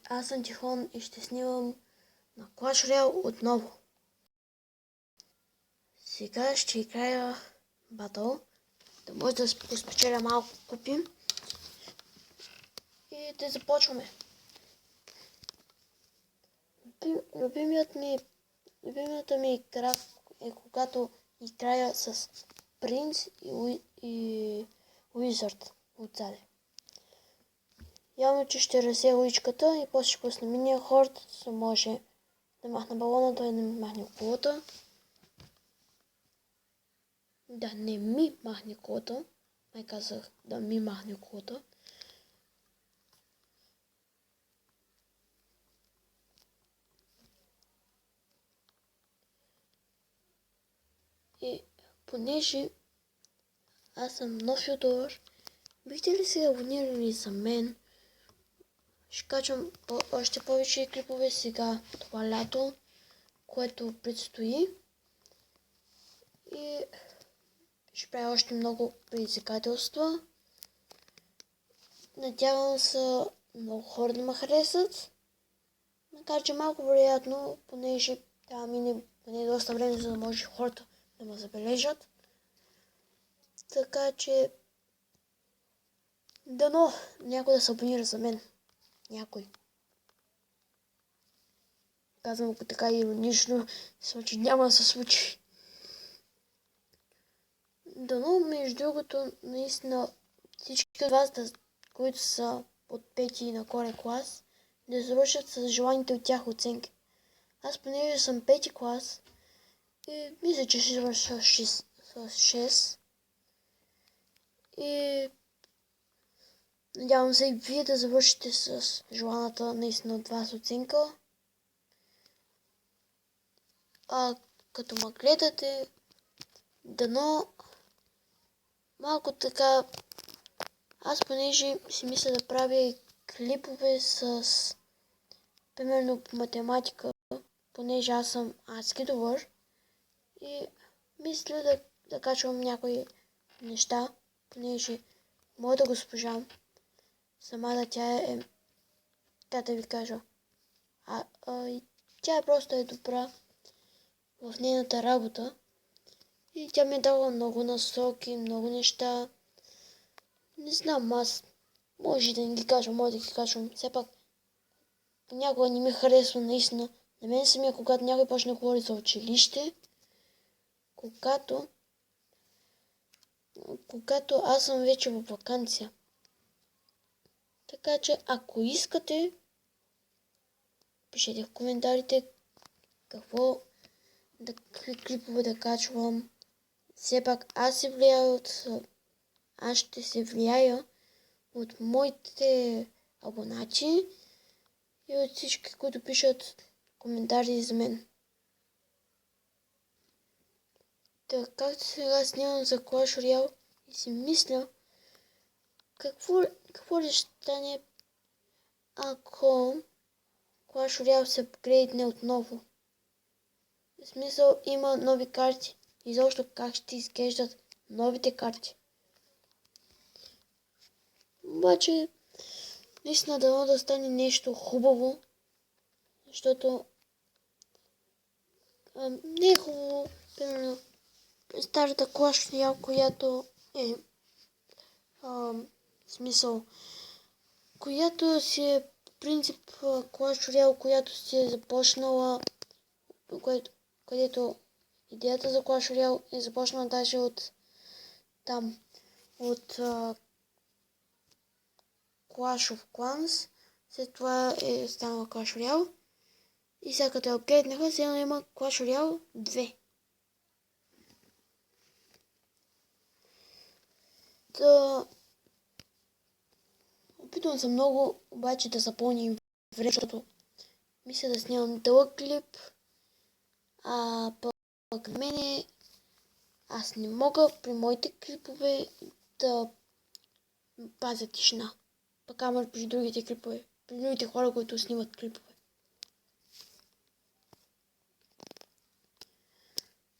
Аз съм Тихон и ще снимам на Clash Royale отново. Сега ще играя батъл, да може да спечеля малко купи. И да започваме. Любимата ми игра е когато играя с принц и уизард отзаде. Явно, че ще разсея луичката и после ще пусна миния хорд, за да може да махна балона, той не махне колата. Да не ми махне колата. Май казах да ми махне колата. И понеже аз съм нов ютубър, бихте ли се абонирали за мен? Ще качвам още повече клипове сега това лято, което предстои. И ще правя още много предизвикателства. Надявам се много хора да ме харесат. Макар че малко вероятно, понеже трябва да мине поне доста време, за да може хората да ме забележат. Така че дано някой да се абонира за мен. Някой. Казвам го така иронично, че няма да се случи. Дано, между другото, наистина всички от вас, които са от 5-ти нагоре клас, да завършат с желаните от тях оценки. Аз понеже съм 5-ти клас и мисля, че ще завърша с 6. И надявам се и вие да завършите с желаната наистина от вас оценка. А като ме гледате, дано малко така, аз понеже си мисля да правя и клипове с, примерно по математика, понеже аз съм адски добър и мисля да качвам някои неща, понеже моята госпожа, самата тя е, как да ви кажа, тя просто е добра в нейната работа и тя ми е дала много насоки, много неща. Не знам, аз може да не ги кажа, може да ги кажам. Все пак понякога не ми харесва наистина. На мен самия, когато някой почне да говори за училище, когато аз съм вече в ваканция. Така че, ако искате, пишете в коментарите какво клипове да качвам. Все пак аз ще се влияя от моите абонати и от всички, които пишат коментари за мен. Така сега снимам за Clash Royale и си мисля какво ли ще стане, ако Clash Royale се апгрейдне отново. В смисъл има нови карти. Изобщо как ще изглеждат новите карти. Обаче наистина дано да стане нещо хубаво, защото не е хубаво, примерно, старата Clash Royale, която е смисъл, която си е принцип Clash Royale, която си е започнала, където идеята за Clash Royale е започнала даже от Clash of Clans, след това е станала Clash Royale и сега като я апгрейднаха, сега има Clash Royale 2. Опитвам се много, обаче да запълня време, защото мисля да снимам дълъг клип, пък мене аз не мога при моите клипове да пазя тишина. Пък ама при другите клипове, при другите хора, които снимат клипове.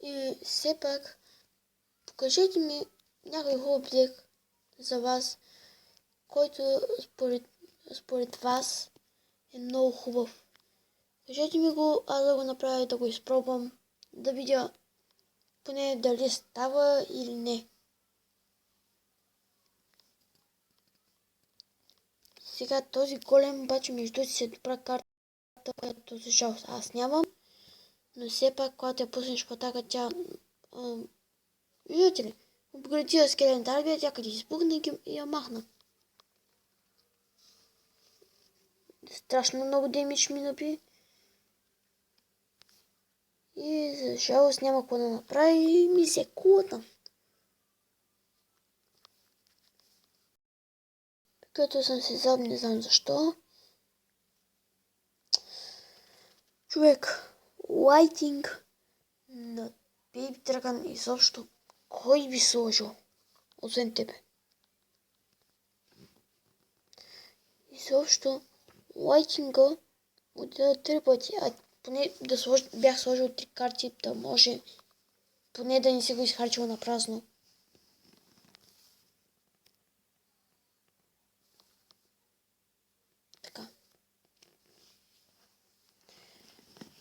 И все пак, покажете ми някой хубав дек за вас, който според вас е много хубав. Кажете ми го, аз да го направя, да го изпробвам, да видя поне дали става или не. Сега този голем обаче между си е добра карта, която за жалост аз нямам, но все пак когато я пуснеш в атака, тя... виждате ли? Обградила скелетната армия, тя къде избухна и я махна. Страшно много демидж ми наби. И за жалост няма какво да направи и ми се кулата. Като съм се зад, не знам защо. Човек, лайтинг на Бейби Драгън изобщо кой би сложил, освен тебе? Изобщо лайтинга отделя 3 пъти, а поне да бях сложил 3 карти, да може поне да не се го изхарчил на празно. Така.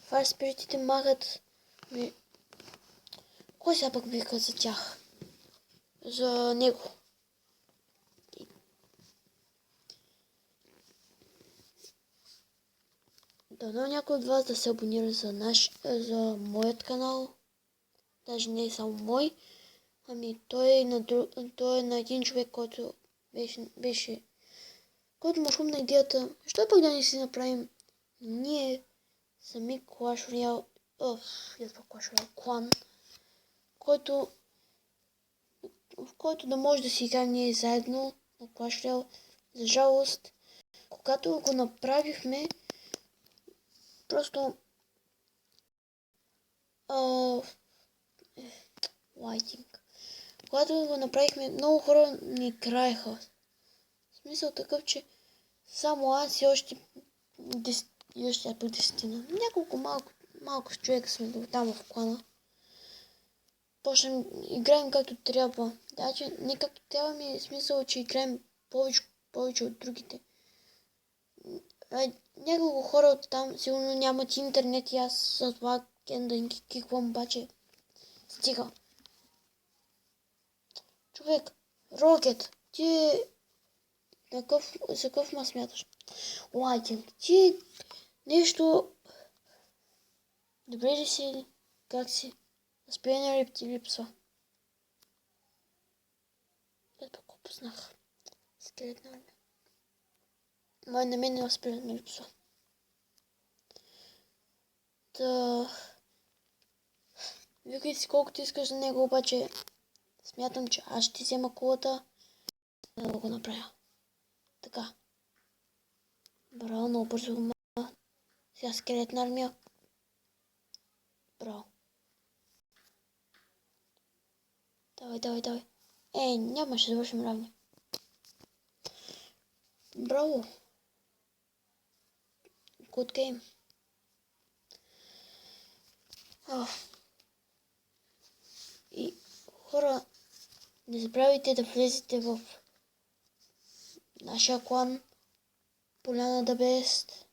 Файр спиритите магат ми... Кой сега пък вика за тях? За него. Дано някой от вас да се абонира за моят канал. Даже не е само мой. Ами той е на един човек, който беше който му шумна идеята. Защо пък да не си направим ние сами Clash Royale, Clash Royale клан, в който да може да си играем ние заедно на Clash Royale. За жалост, когато го направихме, просто лайтинг. Когато го направихме, много хора ни краеха. В смисъл такъв, че само аз и още 10, няколко малко човека сме там в клана. Почнем, играем както трябва. Даже не както трябва ми е смисъл, че играем повече от другите. Няколко хора от там сигурно нямат интернет и аз за това да им киквам, обаче стига. Човек, Рокет, ти за какъв ма смяташ? Лайтинг, ти нещо... Добре ли си? Как си? Спинер ли ти липсва? Ето пък го познах. Скелетна армия. Май на мен не спинер ми липсва. Викай си колкото искаш за него, обаче смятам, че аз ще взема кулата да го направя. Така. Браво, много бързо го махна. Сега скелетна армия. Браво. Давай. Няма, ще завършим равни. Браво. Good game. И хора, не забравяйте да влезете в нашия клан Поляна да Best.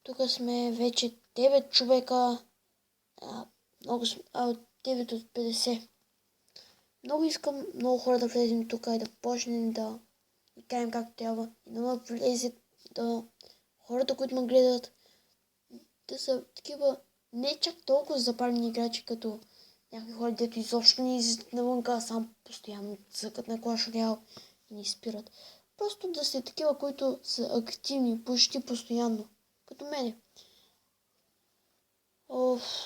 Тук сме вече 9 човека. 9 от 50. Много искам много хора да влезем тук и да почнем да играем както трябва. И да ме влезат хората, които ме гледат, да са такива не чак толкова запалени играчи, като някои хора, дето изобщо не излизат навънка, а сам постоянно цъкат на Clash Royale и ни спират. Просто да сте такива, които са активни почти постоянно. Като мене.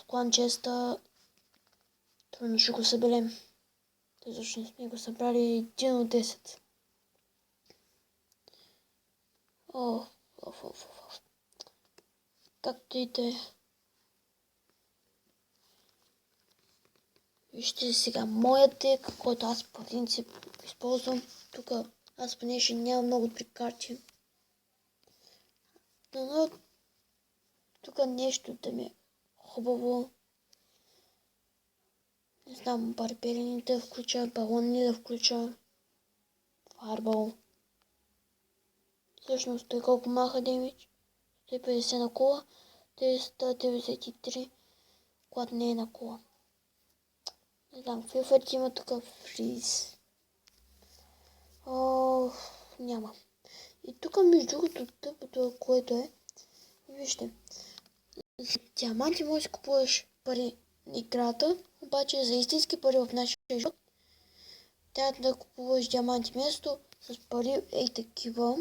Клан честа. Трудно ще го съберем. Защо не сме го събрали 1 от 10. Както и да е. Вижте сега моят дек, който аз по принцип използвам. Тук аз поне ще нямам много добри карти. Но тук нещо да ми е хубаво. Не знам, барберини да включа, балони да включа. Фарбал. Всъщност той колко маха демидж? 150 на кола, 393, когато не е на кола. Не знам, FIFA има тук фриз. Няма. И тук между другото тъпото, което е, вижте, за диаманти можеш да купуваш пари на играта, обаче за истински пари в нашия живот трябва да купуваш диаманти. Вместо с пари такива,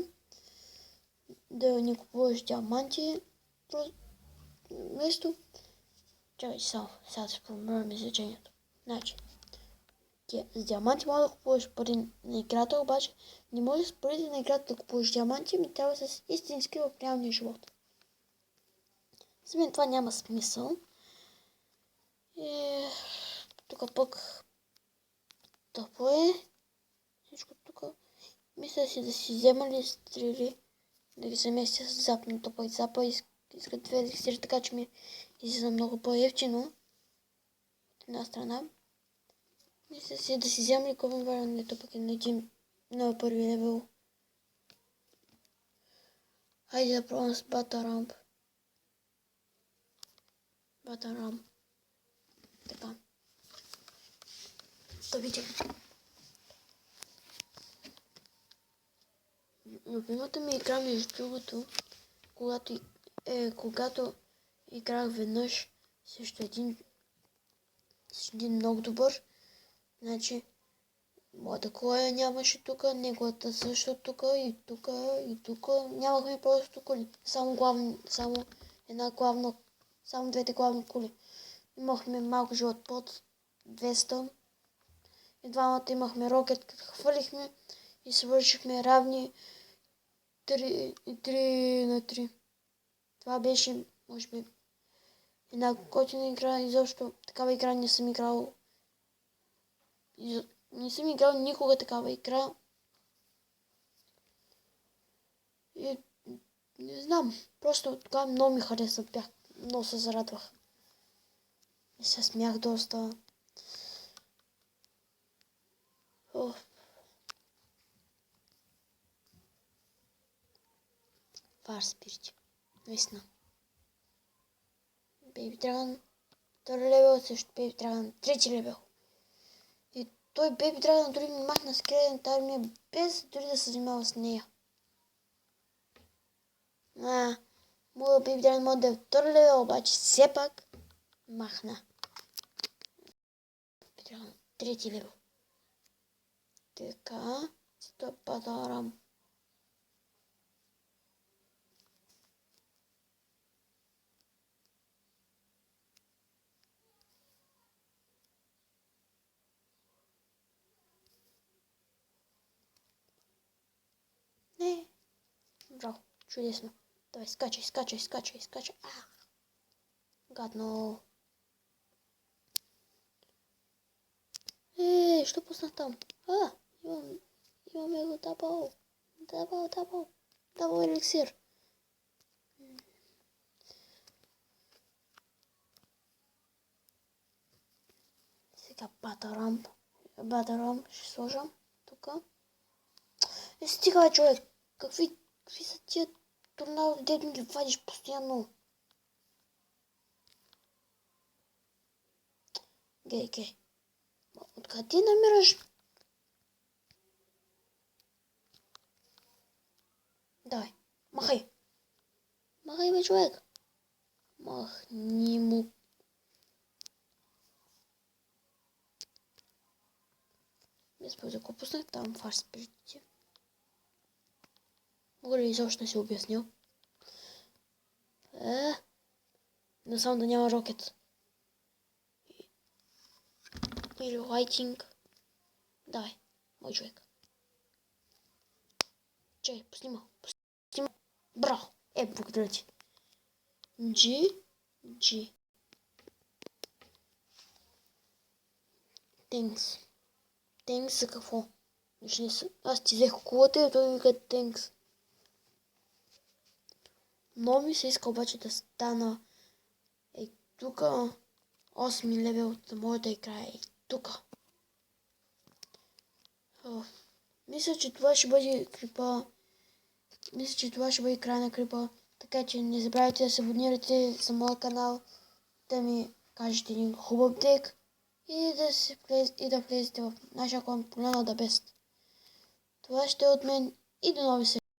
да не купуваш диаманти, просто вместо... Чакай сега да се променим изречението. Значи, с диаманти може да купуваш пари на играта, обаче не можеш с парите на играта да купуваш диаманти, ми трябва с истински в реалния живот. За мен това няма смисъл. И тук пък тъпо е. Всичко тук. Мисля си да си взема ли стрели, да ги заместя с запното, пък запа искат две еликсири, така че ми излиза много по-евтино. От една страна. Мисля си да си взема ли Ковен Варенето, пък е на един на първи левел. Хайде да пробвам с Батарамп. Батарамп. Така. Да видим. Любимата ми игра, между другото, когато играх веднъж срещу един много добър, значи моята кола нямаше тук, неговата също тук и тук. Нямахме просто коли. Само двете главни коли. Имахме малко живот под 200. И двамата имахме рокет, като хвърлихме и свършихме равни 3 на 3. Това беше, може би, една готина игра. Изобщо такава игра не съм играл. Не съм играл никога такава игра. И не знам, просто тогава много ми хареса, много се зарадвах. И се смях доста. Фарс спирити. Наистина. Бейби Драгън, втори левел, също Бейби Драгън, трети левел. И той Бейби Драгън дори ми махна скелетната армия, без дори да се занимава с нея. Моя Бейби Драгън може да е втори левел, обаче все пак махна. Бейби Драгън, трети левел. Така, стоп, Батарам. Не. Браво, чудесно. Давай, скачай. Гадно. Що пуснах там? Имаме го дабъл еликсир. Сега Батарамп ще сложам тук. Стига, човек. Какви са тия торнадо, дед ми ги вадиш постоянно? Гей. Откъде намираш? Давай, махай. Махай, бе, човек. Махни му. Без да пуснах там фарс прийти. Мога ли изобщо да си обяснил? Но само да няма рокет. Или лайтинг. Давай, мой човек. Чай, поснима. Браво! Благодаря ти. G. Thanks за какво? Аз ти взех кулата и той ми вика thanks. Но ми се иска обаче да стана тук 8 левел, да може да играе тук. Мисля, че това ще бъде крипа. Мисля, че това ще бъде край на крипа. Така че не забравяйте да се абонирате за моя канал, да ми кажете един хубав дек и да влезете в нашия аконт Поляна да Best. Това ще е от мен и до нови срещи.